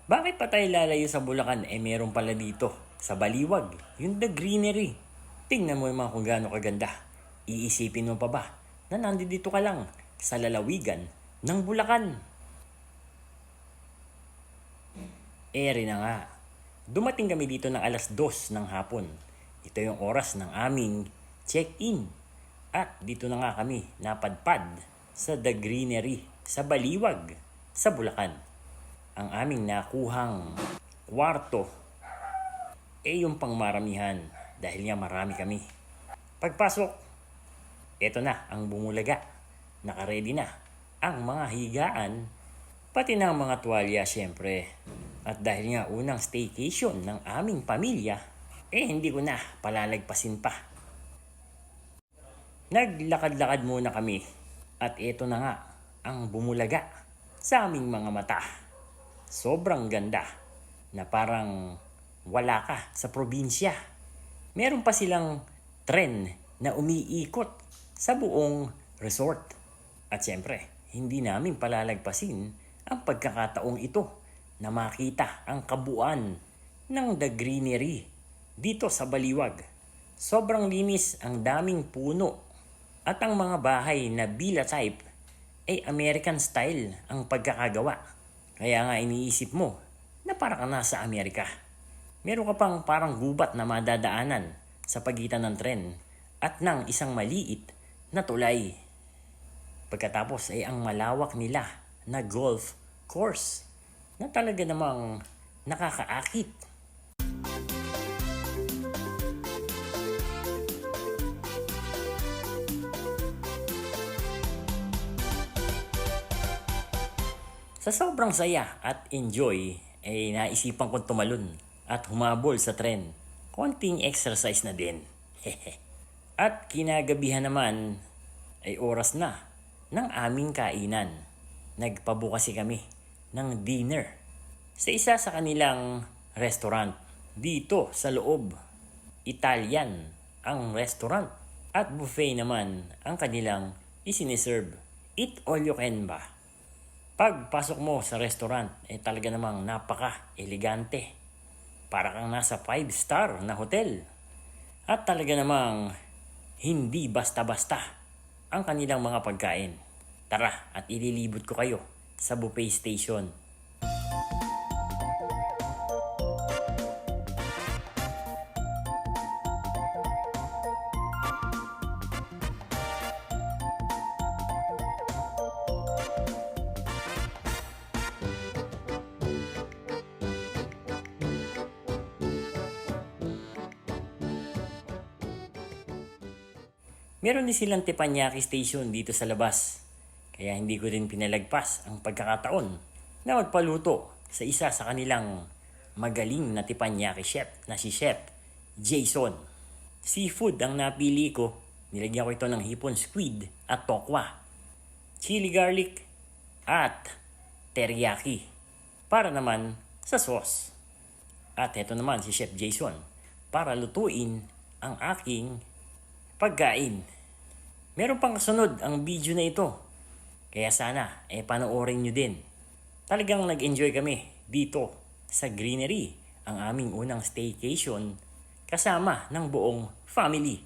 Bakit pa tayo lalayo sa Bulacan? Meron pala dito, sa Baliwag, yung The Greenery. Tingnan mo yung mga kung gaano kaganda. Iisipin mo pa ba na nandito ka lang sa lalawigan ng Bulacan? Rin na nga. Dumating kami dito ng alas 2 ng hapon. Ito yung oras ng aming check-in. At dito na nga kami napadpad sa The Greenery sa Baliwag, sa Bulacan. Ang aming nakuhang kwarto yung pangmaramihan dahil nga marami kami. Pagpasok, eto na ang bumulaga. Nakaredy na ang mga higaan, pati na ang mga tuwalya syempre. At dahil nga unang staycation ng aming pamilya, hindi ko na palalagpasin pa. Naglakad-lakad muna kami at eto na nga ang bumulaga sa aming mga mata. Sobrang ganda na parang wala ka sa probinsya. Meron pa silang tren na umiikot sa buong resort. At syempre, hindi namin palalagpasin ang pagkakataong ito na makita ang kabuuan ng The Greenery dito sa Baliwag. Sobrang linis, ang daming puno at ang mga bahay na villa type ay American style ang pagkakagawa. Kaya nga iniisip mo na parang ka nasa Amerika. Meron ka pang parang gubat na madadaanan sa pagitan ng tren at ng isang maliit na tulay. Pagkatapos ay ang malawak nila na golf course na talaga namang nakakaakit. Sa sobrang saya at enjoy, naisipan kong tumalon at humabol sa tren. Konting exercise na din. At kinagabihan naman ay oras na ng aming kainan. Nagpabukas kami ng dinner sa isa sa kanilang restaurant dito sa loob. Italian ang restaurant at buffet naman ang kanilang isiniserve. Eat all you can ba? Pagpasok mo sa restaurant, talaga namang napaka-elegante. Para kang nasa 5-star na hotel. At talaga namang hindi basta-basta ang kanilang mga pagkain. Tara at ililibot ko kayo sa buffet station. Meron din silang teppanyaki station dito sa labas. Kaya hindi ko rin pinalagpas ang pagkakataon na magpaluto sa isa sa kanilang magaling na teppanyaki chef na si Chef Jason. Seafood ang napili ko. Nilagyan ko ito ng hipon squid at tokwa, chili garlic at teriyaki para naman sa sauce. At ito naman si Chef Jason para lutuin ang aking pagkain. Meron pang kasunod ang video na ito. Kaya sana panoorin nyo din. Talagang nag-enjoy kami dito sa Greenery, ang aming unang staycation kasama ng buong family.